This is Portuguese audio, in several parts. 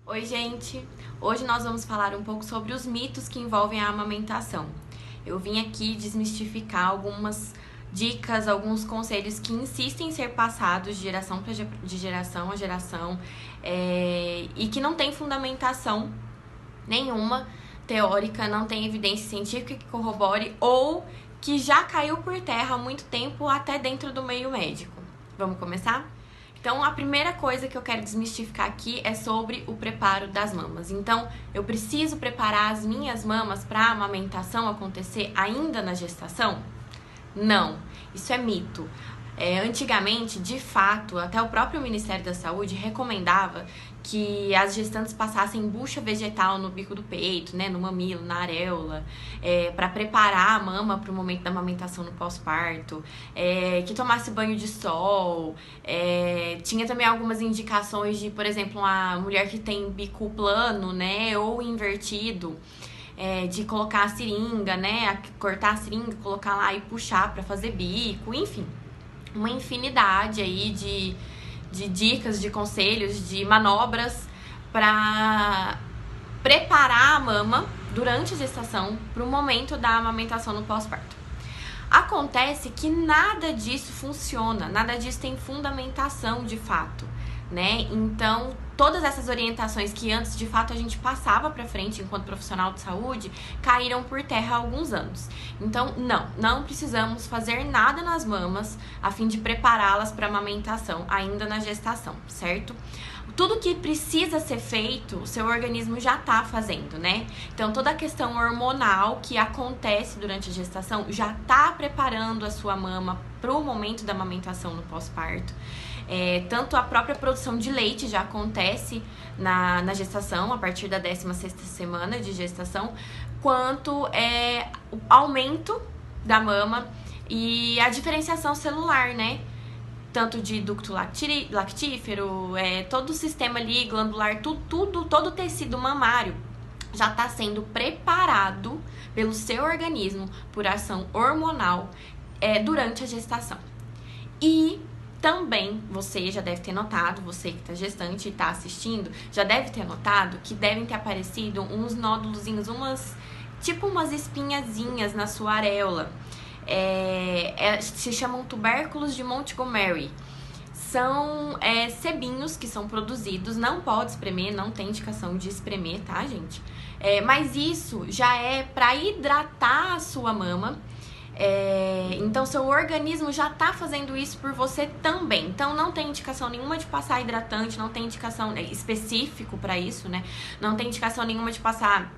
Oi, gente! Hoje nós vamos falar um pouco sobre os mitos que envolvem a amamentação. Eu vim aqui desmistificar algumas dicas, alguns conselhos que insistem em ser passados de geração a geração e que não tem fundamentação nenhuma teórica, não tem evidência científica que corrobore ou que já caiu por terra há muito tempo até dentro do meio médico. Vamos começar? Então, a primeira coisa que eu quero desmistificar aqui é sobre o preparo das mamas. Então, eu preciso preparar as minhas mamas para a amamentação acontecer ainda na gestação? Não, isso é mito. Antigamente, de fato, até o próprio Ministério da Saúde recomendava que as gestantes passassem bucha vegetal no bico do peito, né, no mamilo, na areola, para preparar a mama para o momento da amamentação no pós-parto, que tomasse banho de sol. Tinha também algumas indicações de, por exemplo, uma mulher que tem bico plano, né, ou invertido, de colocar a seringa, né, cortar a seringa, colocar lá e puxar para fazer bico, enfim. Uma infinidade aí de dicas, de conselhos, de manobras para preparar a mama durante a gestação para o momento da amamentação no pós-parto. Acontece que nada disso funciona, nada disso tem fundamentação de fato, né? Então, todas essas orientações que antes de fato a gente passava para frente enquanto profissional de saúde caíram por terra há alguns anos. Então, não precisamos fazer nada nas mamas a fim de prepará-las para a amamentação ainda na gestação, certo? Tudo que precisa ser feito, o seu organismo já tá fazendo, né? Então, toda a questão hormonal que acontece durante a gestação já tá preparando a sua mama para o momento da amamentação no pós-parto. Tanto a própria produção de leite já acontece na gestação, a partir da 16ª semana de gestação, quanto o aumento da mama e a diferenciação celular, né? Tanto de ducto lactífero, todo o sistema ali glandular, todo o tecido mamário já está sendo preparado pelo seu organismo por ação hormonal durante a gestação. E também, você já deve ter notado, você que está gestante e está assistindo, já deve ter notado que devem ter aparecido uns nódulozinhos, umas espinhazinhas na sua areola. Se chamam tubérculos de Montgomery. São sebinhos que são produzidos, não pode espremer, não tem indicação de espremer, tá, gente? Mas isso já é para hidratar a sua mama. Então, seu organismo já tá fazendo isso por você também. Então, não tem indicação nenhuma de passar hidratante, não tem indicação específico para isso, né? Não tem indicação nenhuma de passar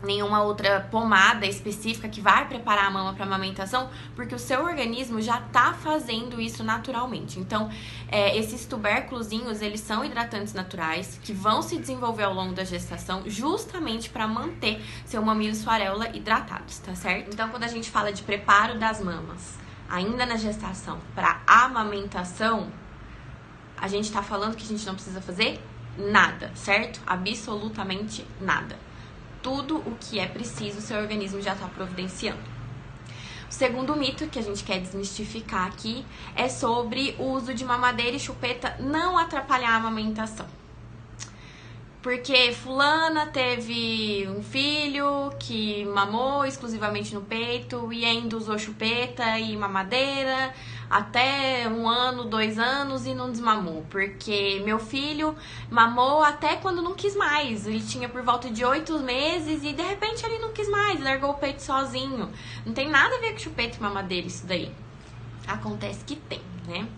nenhuma outra pomada específica que vai preparar a mama para amamentação, porque o seu organismo já tá fazendo isso naturalmente. Então, esses tubérculozinhos, eles são hidratantes naturais que vão se desenvolver ao longo da gestação justamente para manter seu mamilo e sua areola hidratados, tá certo? Então, quando a gente fala de preparo das mamas ainda na gestação para amamentação, a gente tá falando que a gente não precisa fazer nada, certo? Absolutamente nada. Tudo o que é preciso, o seu organismo já está providenciando. O segundo mito que a gente quer desmistificar aqui é sobre o uso de mamadeira e chupeta não atrapalhar a amamentação. Porque fulana teve um filho que mamou exclusivamente no peito e ainda usou chupeta e mamadeira até 1 ano, 2 anos e não desmamou. Porque meu filho mamou até quando não quis mais. Ele tinha por volta de 8 meses e de repente ele não quis mais, largou o peito sozinho. Não tem nada a ver com chupeta e mamadeira isso daí. Acontece que tem, né?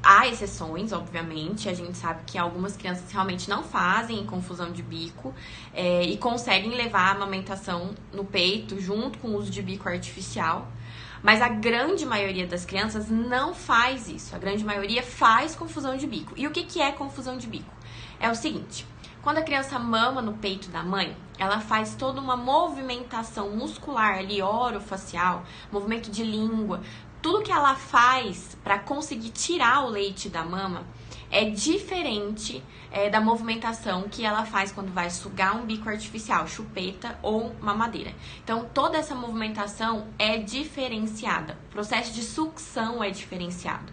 Há exceções, obviamente, a gente sabe que algumas crianças realmente não fazem confusão de bico e conseguem levar a amamentação no peito junto com o uso de bico artificial, mas a grande maioria das crianças não faz isso, a grande maioria faz confusão de bico. E o que é confusão de bico? É o seguinte, quando a criança mama no peito da mãe, ela faz toda uma movimentação muscular ali, orofacial, movimento de língua. Tudo que ela faz para conseguir tirar o leite da mama é diferente da movimentação que ela faz quando vai sugar um bico artificial, chupeta ou mamadeira. Então, toda essa movimentação é diferenciada. O processo de sucção é diferenciado.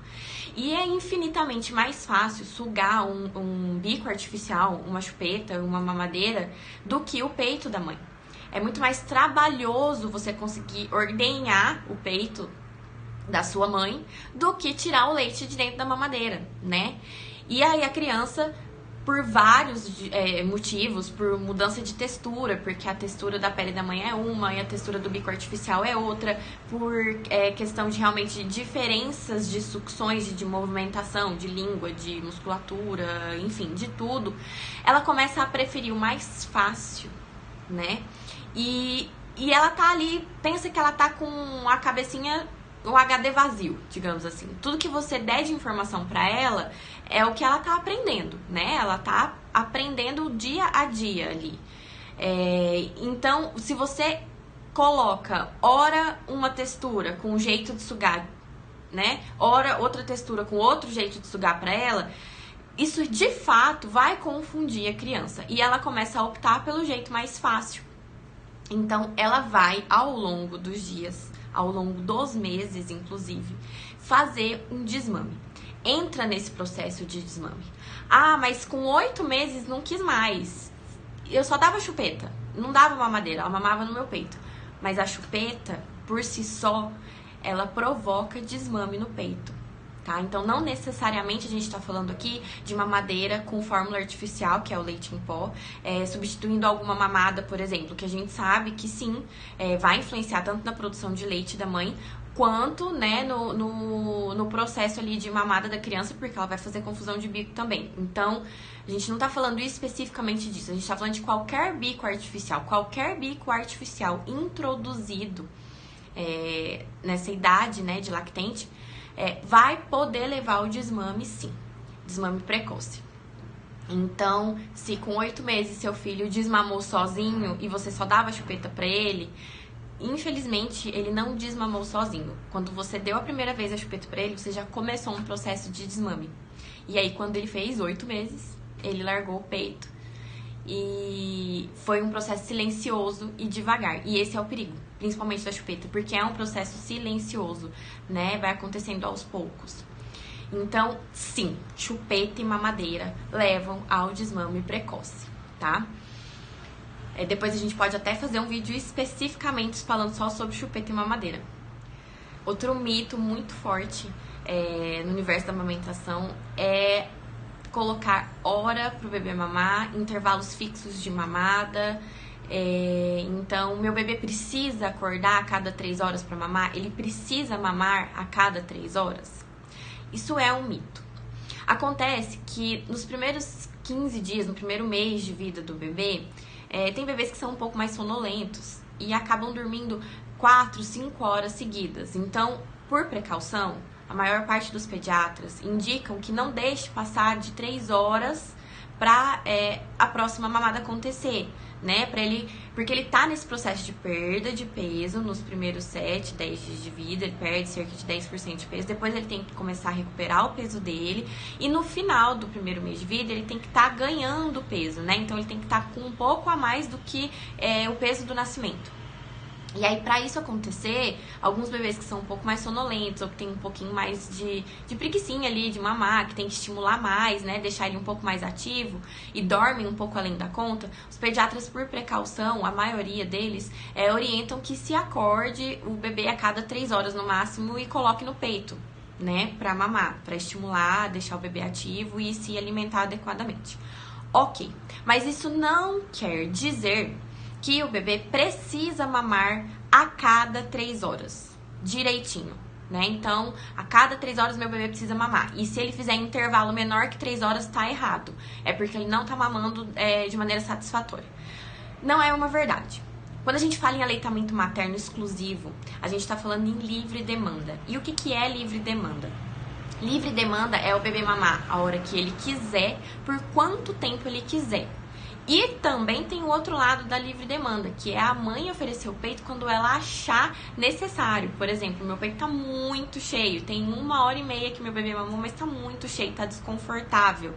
E é infinitamente mais fácil sugar um bico artificial, uma chupeta, uma mamadeira, do que o peito da mãe. É muito mais trabalhoso você conseguir ordenhar o peito da sua mãe do que tirar o leite de dentro da mamadeira, né? E aí a criança, por vários motivos, por mudança de textura, porque a textura da pele da mãe é uma e a textura do bico artificial é outra, por questão de realmente diferenças de sucções, de movimentação, de língua, de musculatura, enfim, de tudo, ela começa a preferir o mais fácil, né? E ela tá ali, pensa que ela tá com a cabecinha, o HD vazio, digamos assim. Tudo que você der de informação pra ela é o que ela tá aprendendo, né? Ela tá aprendendo dia a dia ali. Então, se você coloca, ora uma textura com um jeito de sugar, né? Ora outra textura com outro jeito de sugar pra ela, isso de fato vai confundir a criança. E ela começa a optar pelo jeito mais fácil. Então, ela vai, ao longo dos dias, ao longo dos meses, inclusive, fazer um desmame. Entra nesse processo de desmame. Ah, mas com 8 meses não quis mais. Eu só dava chupeta, não dava mamadeira, ela mamava no meu peito. Mas a chupeta, por si só, ela provoca desmame no peito. Tá? Então, não necessariamente a gente está falando aqui de mamadeira com fórmula artificial, que é o leite em pó, substituindo alguma mamada, por exemplo, que a gente sabe que sim, vai influenciar tanto na produção de leite da mãe, quanto, né, no processo ali de mamada da criança, porque ela vai fazer confusão de bico também. Então, a gente não tá falando especificamente disso, a gente tá falando de qualquer bico artificial introduzido nessa idade, né, de lactente, vai poder levar ao desmame, sim, desmame precoce. Então, se com 8 meses seu filho desmamou sozinho e você só dava chupeta pra ele, infelizmente ele não desmamou sozinho. Quando você deu a primeira vez a chupeta pra ele, você já começou um processo de desmame. E aí, quando ele fez 8 meses, ele largou o peito. E foi um processo silencioso e devagar. E esse é o perigo, principalmente da chupeta, porque é um processo silencioso, né? Vai acontecendo aos poucos. Então, sim, chupeta e mamadeira levam ao desmame precoce, tá? Depois a gente pode até fazer um vídeo especificamente falando só sobre chupeta e mamadeira. Outro mito muito forte no universo da amamentação é colocar hora pro bebê mamar, intervalos fixos de mamada. Então, meu bebê precisa acordar a cada 3 horas para mamar? Ele precisa mamar a cada 3 horas? Isso é um mito. Acontece que nos primeiros 15 dias, no primeiro mês de vida do bebê, tem bebês que são um pouco mais sonolentos e acabam dormindo 4, 5 horas seguidas. Então, por precaução, a maior parte dos pediatras indicam que não deixe passar de 3 horas para a próxima mamada acontecer, né? Porque ele tá nesse processo de perda de peso nos primeiros 7, 10 dias de vida, ele perde cerca de 10% de peso, depois ele tem que começar a recuperar o peso dele, e no final do primeiro mês de vida ele tem que estar ganhando peso, né? Então ele tem que estar com um pouco a mais do que o peso do nascimento. E aí, pra isso acontecer, alguns bebês que são um pouco mais sonolentos ou que tem um pouquinho mais de preguicinha ali, de mamar, que tem que estimular mais, né, deixar ele um pouco mais ativo e dormem um pouco além da conta, os pediatras, por precaução, a maioria deles, orientam que se acorde o bebê a cada 3 horas no máximo e coloque no peito, né, pra mamar, pra estimular, deixar o bebê ativo e se alimentar adequadamente. Ok, mas isso não quer dizer que o bebê precisa mamar a cada 3 horas, direitinho, né? Então, a cada 3 horas meu bebê precisa mamar. E se ele fizer intervalo menor que 3 horas, tá errado. É porque ele não tá mamando de maneira satisfatória. Não é uma verdade. Quando a gente fala em aleitamento materno exclusivo, a gente tá falando em livre demanda. E o que é livre demanda? Livre demanda é o bebê mamar a hora que ele quiser, por quanto tempo ele quiser. E também tem o outro lado da livre demanda, que é a mãe oferecer o peito quando ela achar necessário. Por exemplo, meu peito tá muito cheio, tem 1h30 que meu bebê mamou, mas tá muito cheio, tá desconfortável.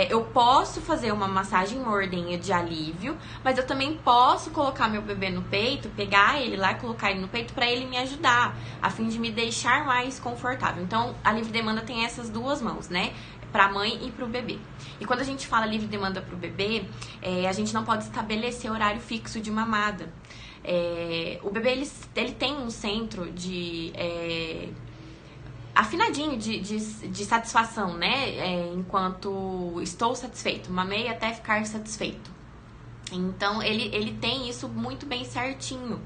Eu posso fazer uma massagem ordenha de alívio, mas eu também posso colocar meu bebê no peito, pegar ele lá e colocar ele no peito para ele me ajudar, a fim de me deixar mais confortável. Então, a livre demanda tem essas duas mãos, né? Para a mãe e para o bebê. E quando a gente fala livre demanda para o bebê, a gente não pode estabelecer horário fixo de mamada. O bebê ele tem um centro de afinadinho de satisfação, né? Enquanto estou satisfeito, mamei até ficar satisfeito. Então ele tem isso muito bem certinho.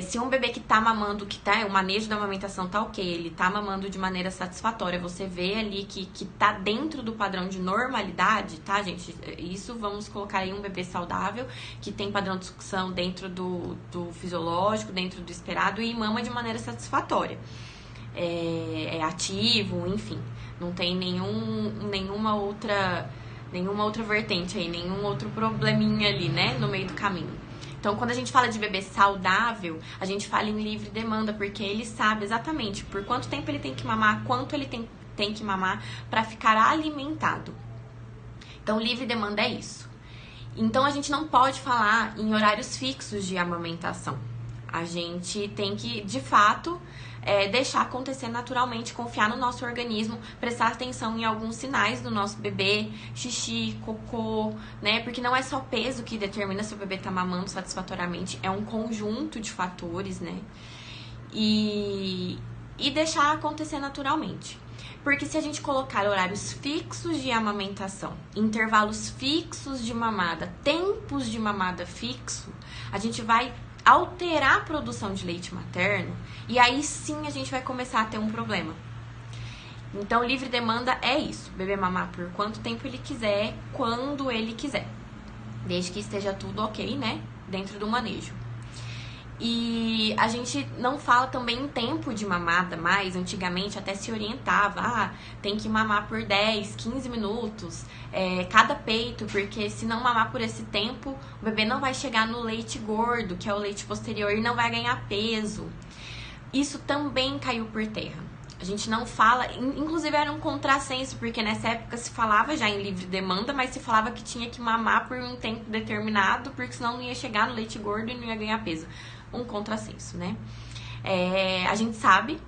Se um bebê que tá mamando, o manejo da amamentação tá ok, ele tá mamando de maneira satisfatória, você vê ali que tá dentro do padrão de normalidade, tá, gente? Isso vamos colocar aí um bebê saudável, que tem padrão de sucção dentro do fisiológico, dentro do esperado e mama de maneira satisfatória. É ativo, enfim, não tem nenhuma outra vertente aí, nenhum outro probleminha ali, né, no meio do caminho. Então, quando a gente fala de bebê saudável, a gente fala em livre demanda, porque ele sabe exatamente por quanto tempo ele tem que mamar, quanto ele tem que mamar para ficar alimentado. Então, livre demanda é isso. Então, a gente não pode falar em horários fixos de amamentação. A gente tem que, de fato, deixar acontecer naturalmente, confiar no nosso organismo, prestar atenção em alguns sinais do nosso bebê, xixi, cocô, né? Porque não é só peso que determina se o bebê tá mamando satisfatoriamente, é um conjunto de fatores, né? E deixar acontecer naturalmente. Porque se a gente colocar horários fixos de amamentação, intervalos fixos de mamada, tempos de mamada fixo, a gente vai alterar a produção de leite materno e aí sim a gente vai começar a ter um problema. Então, livre demanda é isso. O bebê mamar por quanto tempo ele quiser, quando ele quiser. Desde que esteja tudo ok, né? Dentro do manejo. E a gente não fala também em tempo de mamada mais. Antigamente até se orientava, tem que mamar por 10, 15 minutos cada peito, porque se não mamar por esse tempo, o bebê não vai chegar no leite gordo, que é o leite posterior, e não vai ganhar peso. Isso também caiu por terra. A gente não fala, inclusive era um contrassenso, porque nessa época se falava já em livre demanda, mas se falava que tinha que mamar por um tempo determinado, porque senão não ia chegar no leite gordo e não ia ganhar peso. Um contrassenso, né? A gente sabe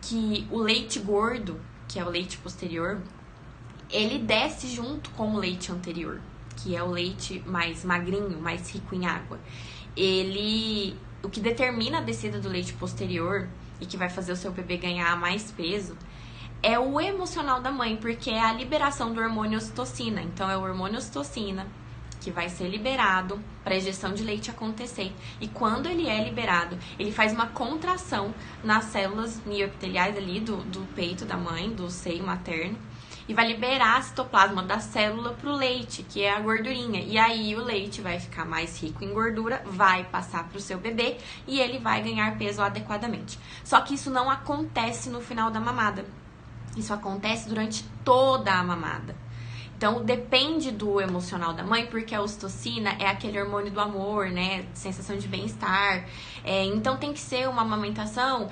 que o leite gordo, que é o leite posterior, ele desce junto com o leite anterior, que é o leite mais magrinho, mais rico em água. O que determina a descida do leite posterior e que vai fazer o seu bebê ganhar mais peso é o emocional da mãe, porque é a liberação do hormônio ocitocina. Então, é o hormônio ocitocina que vai ser liberado para a ejeção de leite acontecer. E quando ele é liberado, ele faz uma contração nas células mioepiteliais ali do peito da mãe, do seio materno, e vai liberar a citoplasma da célula pro leite, que é a gordurinha. E aí o leite vai ficar mais rico em gordura, vai passar pro seu bebê e ele vai ganhar peso adequadamente. Só que isso não acontece no final da mamada. Isso acontece durante toda a mamada. Então, depende do emocional da mãe, porque a ocitocina é aquele hormônio do amor, né? Sensação de bem-estar. Então, tem que ser uma amamentação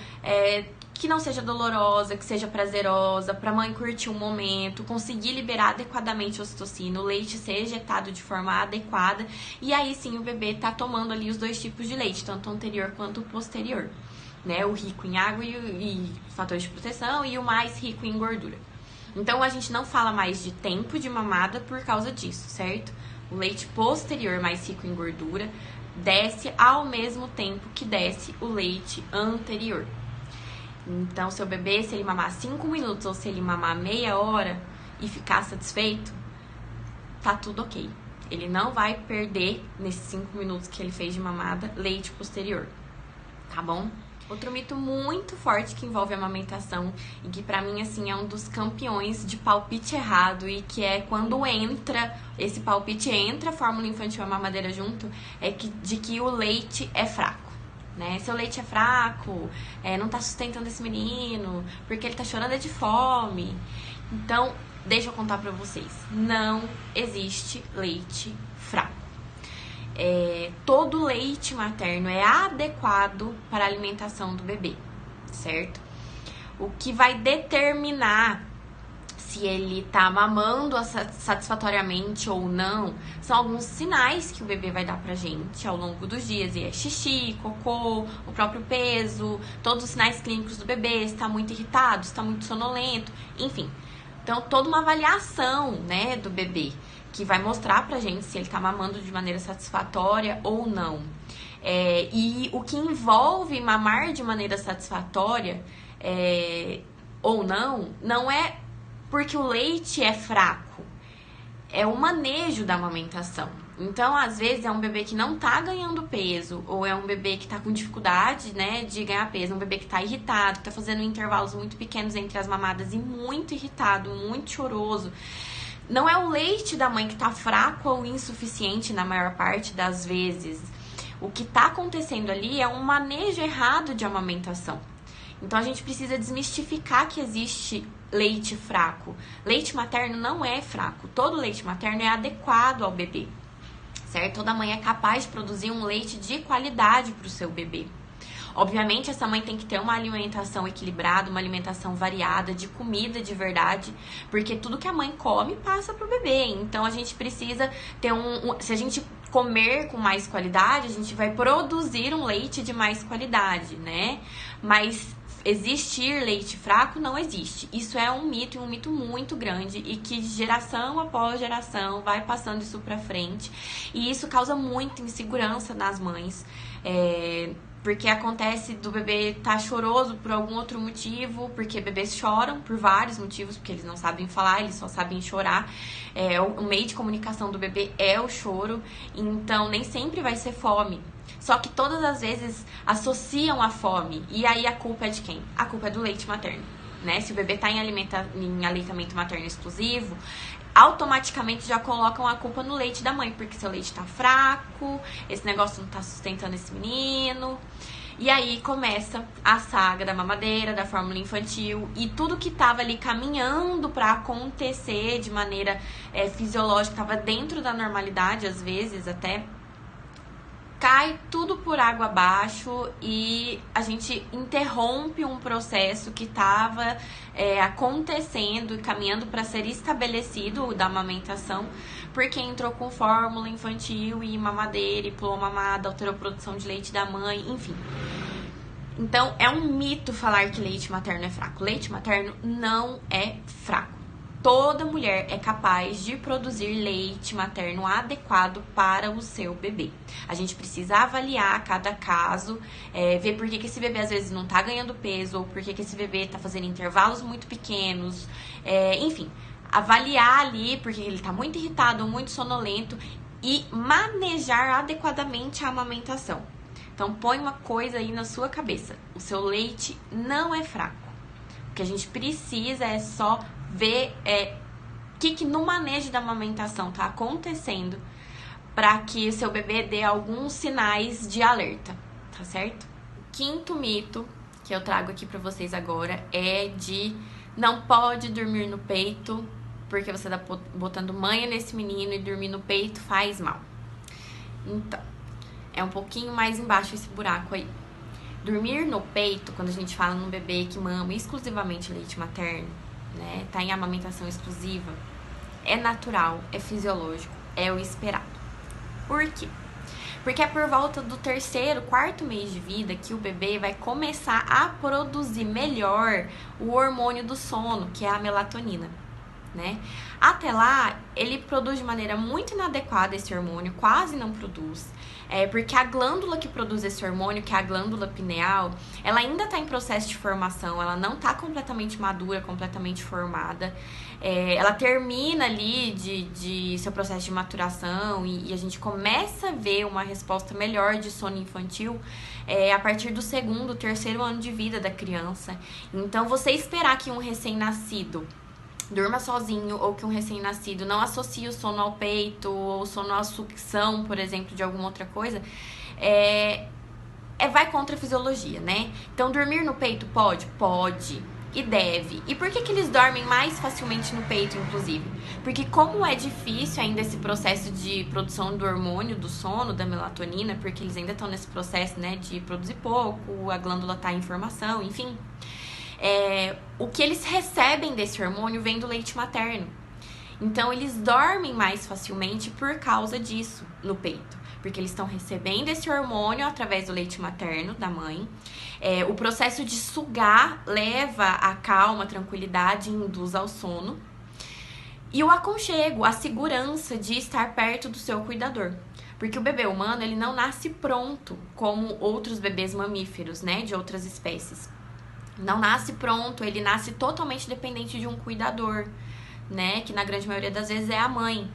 que não seja dolorosa, que seja prazerosa, pra mãe curtir um momento, conseguir liberar adequadamente a ocitocina, o leite ser ejetado de forma adequada. E aí, sim, o bebê tá tomando ali os dois tipos de leite, tanto o anterior quanto o posterior, né? O rico em água e fatores de proteção e o mais rico em gordura. Então, a gente não fala mais de tempo de mamada por causa disso, certo? O leite posterior, mais rico em gordura, desce ao mesmo tempo que desce o leite anterior. Então, seu bebê, se ele mamar 5 minutos ou se ele mamar meia hora e ficar satisfeito, tá tudo ok. Ele não vai perder, nesses 5 minutos que ele fez de mamada, leite posterior, tá bom? Outro mito muito forte que envolve a amamentação e que pra mim, assim, é um dos campeões de palpite errado e que é quando esse palpite entra a fórmula infantil e a mamadeira junto, de que o leite é fraco, né? Seu leite é fraco, não tá sustentando esse menino, porque ele tá chorando de fome. Então, deixa eu contar pra vocês, não existe leite fraco. Todo leite materno é adequado para a alimentação do bebê, certo? O que vai determinar se ele tá mamando satisfatoriamente ou não, são alguns sinais que o bebê vai dar pra gente ao longo dos dias. E é xixi, cocô, o próprio peso, todos os sinais clínicos do bebê, se tá muito irritado, se tá muito sonolento, enfim. Então, toda uma avaliação, né, do bebê, que vai mostrar pra gente se ele tá mamando de maneira satisfatória ou não. E o que envolve mamar de maneira satisfatória ou não é porque o leite é fraco, é o manejo da amamentação. Então, às vezes, é um bebê que não tá ganhando peso, ou é um bebê que tá com dificuldade, né, de ganhar peso, um bebê que tá irritado, que tá fazendo intervalos muito pequenos entre as mamadas e muito irritado, muito choroso. Não é o leite da mãe que tá fraco ou insuficiente na maior parte das vezes. O que tá acontecendo ali é um manejo errado de amamentação. Então, a gente precisa desmistificar que existe leite fraco. Leite materno não é fraco. Todo leite materno é adequado ao bebê, certo? Toda mãe é capaz de produzir um leite de qualidade para o seu bebê. Obviamente, essa mãe tem que ter uma alimentação equilibrada, uma alimentação variada, de comida de verdade, porque tudo que a mãe come passa pro bebê. Então, a gente precisa ter se a gente comer com mais qualidade, a gente vai produzir um leite de mais qualidade, né? Mas existir leite fraco não existe. Isso é um mito, e um mito muito grande, e que geração após geração vai passando isso pra frente. E isso causa muita insegurança nas mães. Porque acontece do bebê estar choroso por algum outro motivo, porque bebês choram por vários motivos, porque eles não sabem falar, eles só sabem chorar. O meio de comunicação do bebê é o choro, então nem sempre vai ser fome. Só que todas as vezes associam a fome. E aí a culpa é de quem? A culpa é do leite materno, né? Se o bebê tá em aleitamento materno exclusivo, automaticamente já colocam a culpa no leite da mãe, porque seu leite tá fraco, esse negócio não tá sustentando esse menino. E aí começa a saga da mamadeira, da fórmula infantil, e tudo que tava ali caminhando pra acontecer de maneira fisiológica, tava dentro da normalidade, às vezes até, cai tudo por água abaixo e a gente interrompe um processo que estava acontecendo e caminhando para ser estabelecido da amamentação, porque entrou com fórmula infantil e mamadeira e pulou mamada, alterou a produção de leite da mãe, enfim. Então, é um mito falar que leite materno é fraco. Leite materno não é fraco. Toda mulher é capaz de produzir leite materno adequado para o seu bebê. A gente precisa avaliar cada caso, ver por que esse bebê às vezes não tá ganhando peso, ou por que esse bebê tá fazendo intervalos muito pequenos, enfim, avaliar ali porque ele tá muito irritado, muito sonolento, e manejar adequadamente a amamentação. Então põe uma coisa aí na sua cabeça: o seu leite não é fraco. O que a gente precisa é só ver o que no manejo da amamentação tá acontecendo para que o seu bebê dê alguns sinais de alerta, tá certo? O quinto mito que eu trago aqui para vocês agora é de não pode dormir no peito porque você tá botando manha nesse menino e dormir no peito faz mal. Então, é um pouquinho mais embaixo esse buraco aí. Dormir no peito, quando a gente fala num bebê que mama exclusivamente leite materno, né, tá em amamentação exclusiva, é natural, é fisiológico, é o esperado. Por quê? Porque é por volta do terceiro, quarto mês de vida que o bebê vai começar a produzir melhor o hormônio do sono, que é a melatonina, né? Até lá, ele produz de maneira muito inadequada esse hormônio, quase não produz. Porque a glândula que produz esse hormônio, que é a glândula pineal, ela ainda está em processo de formação, ela não está completamente madura, completamente formada. Ela termina ali de seu processo de maturação e a gente começa a ver uma resposta melhor de sono infantil a partir do segundo, terceiro ano de vida da criança. Então, você esperar que um recém-nascido durma sozinho, ou que um recém-nascido não associe o sono ao peito, ou o sono à sucção, por exemplo, de alguma outra coisa, vai contra a fisiologia, né? Então, dormir no peito pode? Pode. e deve. E por que eles dormem mais facilmente no peito, inclusive? Porque como é difícil ainda esse processo de produção do hormônio do sono, da melatonina, porque eles ainda estão nesse processo, né, de produzir pouco, a glândula tá em formação, enfim. O que eles recebem desse hormônio vem do leite materno. Então, eles dormem mais facilmente por causa disso no peito. Porque eles estão recebendo esse hormônio através do leite materno da mãe. O processo de sugar leva a calma, a tranquilidade e induz ao sono. E o aconchego, a segurança de estar perto do seu cuidador. Porque o bebê humano, ele não nasce pronto como outros bebês mamíferos, né, de outras espécies. Não nasce pronto, ele nasce totalmente dependente de um cuidador, né? Que na grande maioria das vezes é a mãe.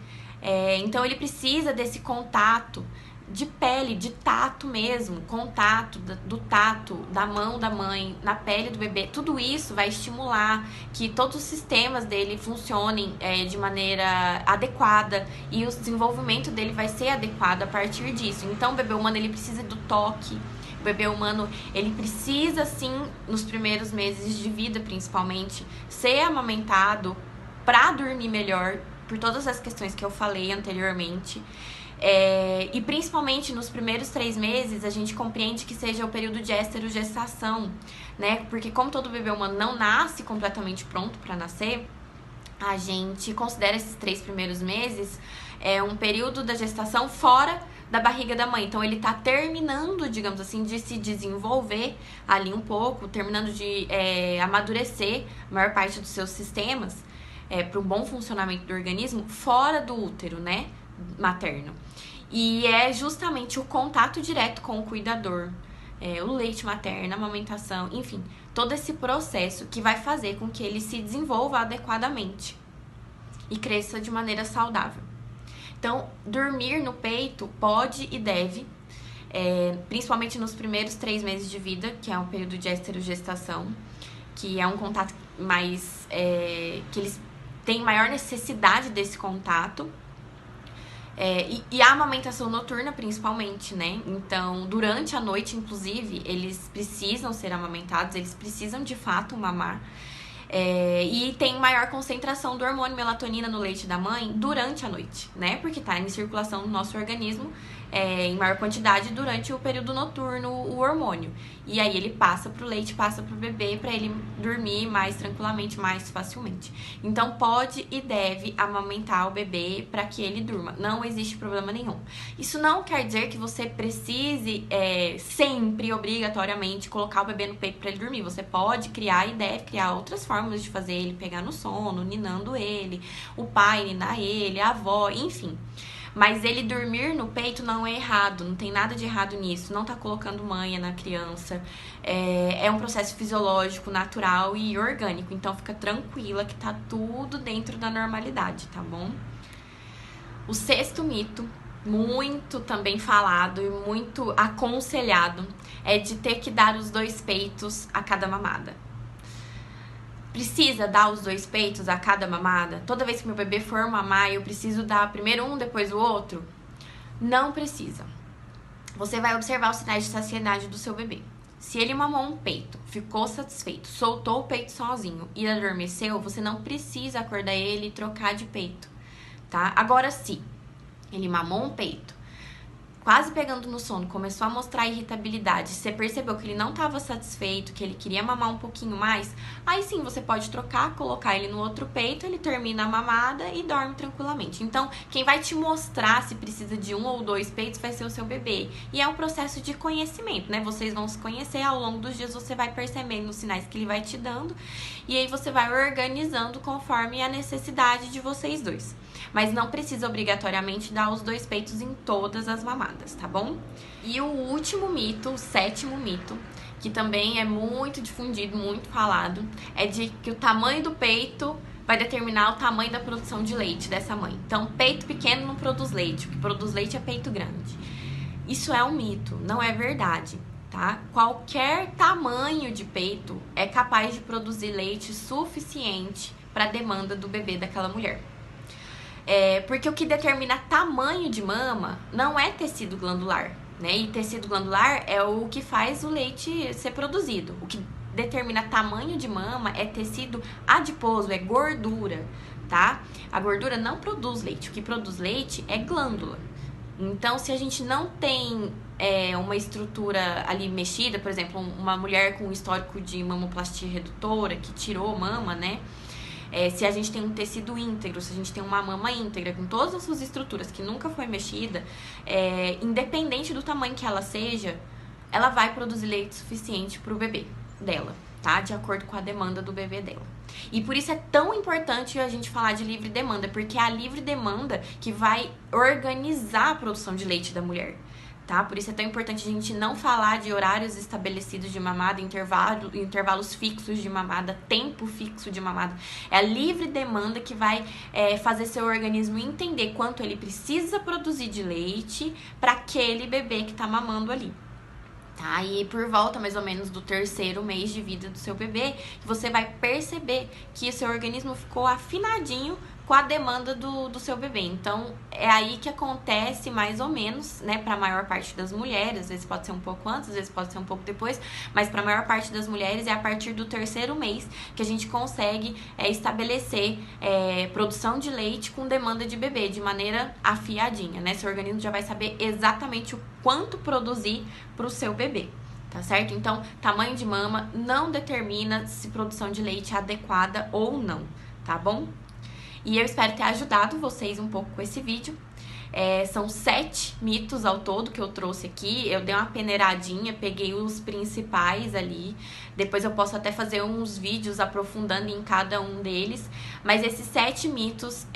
Então ele precisa desse contato de pele, de tato mesmo, contato do tato, da mão da mãe, na pele do bebê. Tudo isso vai estimular que todos os sistemas dele funcionem de maneira adequada e o desenvolvimento dele vai ser adequado a partir disso. Então o bebê humano, ele precisa do toque. O bebê humano, ele precisa sim, nos primeiros meses de vida principalmente, ser amamentado para dormir melhor, por todas as questões que eu falei anteriormente. E principalmente nos primeiros 3 meses, a gente compreende que seja o período de esterogestação, né? Porque como todo bebê humano não nasce completamente pronto para nascer, a gente considera esses 3 primeiros meses um período da gestação fora da barriga da mãe. Então ele tá terminando, digamos assim, de se desenvolver ali um pouco, terminando de amadurecer a maior parte dos seus sistemas para um bom funcionamento do organismo fora do útero, né, materno. E é justamente o contato direto com o cuidador, o leite materno, a amamentação, enfim, todo esse processo que vai fazer com que ele se desenvolva adequadamente e cresça de maneira saudável. Então, dormir no peito pode e deve, principalmente nos primeiros 3 meses de vida, que é um período de esterogestação, que é um contato mais... que eles têm maior necessidade desse contato. E a amamentação noturna, principalmente, né? Então, durante a noite, inclusive, eles precisam ser amamentados, eles precisam, de fato, mamar. E tem maior concentração do hormônio melatonina no leite da mãe durante a noite, né? Porque tá em circulação no nosso organismo em maior quantidade durante o período noturno, o hormônio. E aí ele passa pro leite, passa pro bebê para ele dormir mais tranquilamente, mais facilmente. Então pode e deve amamentar o bebê para que ele durma. Não existe problema nenhum. Isso não quer dizer que você precise sempre, obrigatoriamente, colocar o bebê no peito para ele dormir. Você pode criar e deve criar outras formas de fazer ele pegar no sono, ninando ele, o pai ninar ele, a avó, enfim. Mas ele dormir no peito não é errado, não tem nada de errado nisso, não tá colocando manha na criança. É um processo fisiológico, natural e orgânico, então fica tranquila que tá tudo dentro da normalidade, tá bom? O 6º mito, muito também falado e muito aconselhado, é de ter que dar os 2 peitos a cada mamada. Precisa dar os 2 peitos a cada mamada? Toda vez que meu bebê for mamar, eu preciso dar primeiro um, depois o outro? Não precisa. Você vai observar os sinais de saciedade do seu bebê. Se ele mamou um peito, ficou satisfeito, soltou o peito sozinho e adormeceu, você não precisa acordar ele e trocar de peito, tá? Agora, se ele mamou um peito, quase pegando no sono, começou a mostrar irritabilidade, você percebeu que ele não estava satisfeito, que ele queria mamar um pouquinho mais, aí sim você pode trocar, colocar ele no outro peito, ele termina a mamada e dorme tranquilamente. Então, quem vai te mostrar se precisa de 1 ou 2 peitos vai ser o seu bebê. E é um processo de conhecimento, né? Vocês vão se conhecer, ao longo dos dias você vai percebendo os sinais que ele vai te dando, e aí você vai organizando conforme a necessidade de vocês dois. Mas não precisa obrigatoriamente dar os 2 peitos em todas as mamadas, tá bom? E o último mito, o 7º mito, que também é muito difundido, muito falado, é de que o tamanho do peito vai determinar o tamanho da produção de leite dessa mãe. Então, peito pequeno não produz leite, o que produz leite é peito grande. Isso é um mito, não é verdade, tá? Qualquer tamanho de peito é capaz de produzir leite suficiente para a demanda do bebê daquela mulher. Porque o que determina tamanho de mama não é tecido glandular, né? E tecido glandular é o que faz o leite ser produzido. O que determina tamanho de mama é tecido adiposo, é gordura, tá? A gordura não produz leite, o que produz leite é glândula. Então, se a gente não tem uma estrutura ali mexida, por exemplo, uma mulher com histórico de mamoplastia redutora, que tirou mama, né? Se a gente tem um tecido íntegro, se a gente tem uma mama íntegra, com todas as suas estruturas que nunca foi mexida, independente do tamanho que ela seja, ela vai produzir leite suficiente pro bebê dela, tá? De acordo com a demanda do bebê dela. E por isso é tão importante a gente falar de livre demanda, porque é a livre demanda que vai organizar a produção de leite da mulher, tá? Por isso é tão importante a gente não falar de horários estabelecidos de mamada, intervalos fixos de mamada, tempo fixo de mamada. É a livre demanda que vai fazer seu organismo entender quanto ele precisa produzir de leite para aquele bebê que tá mamando ali. Tá? E por volta mais ou menos do 3º mês de vida do seu bebê, você vai perceber que o seu organismo ficou afinadinho com a demanda do seu bebê. Então, é aí que acontece mais ou menos, né, para a maior parte das mulheres, às vezes pode ser um pouco antes, às vezes pode ser um pouco depois, mas para a maior parte das mulheres é a partir do 3º mês que a gente consegue estabelecer produção de leite com demanda de bebê, de maneira afiadinha, né? Seu organismo já vai saber exatamente o quanto produzir para o seu bebê. Tá certo? Então, tamanho de mama não determina se produção de leite é adequada ou não, tá bom? E eu espero ter ajudado vocês um pouco com esse vídeo. São 7 mitos ao todo que eu trouxe aqui. Eu dei uma peneiradinha, peguei os principais ali. Depois eu posso até fazer uns vídeos aprofundando em cada um deles. Mas esses 7 mitos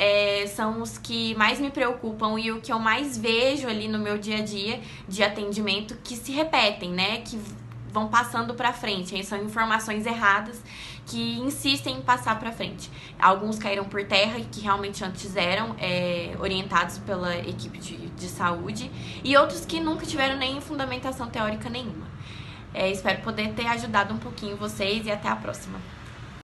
são os que mais me preocupam e o que eu mais vejo ali no meu dia a dia de atendimento que se repetem, né? Que vão passando pra frente. Aí são informações erradas que insistem em passar pra frente. Alguns caíram por terra e que realmente antes eram orientados pela equipe de saúde, e outros que nunca tiveram nem fundamentação teórica nenhuma. Espero poder ter ajudado um pouquinho vocês e até a próxima.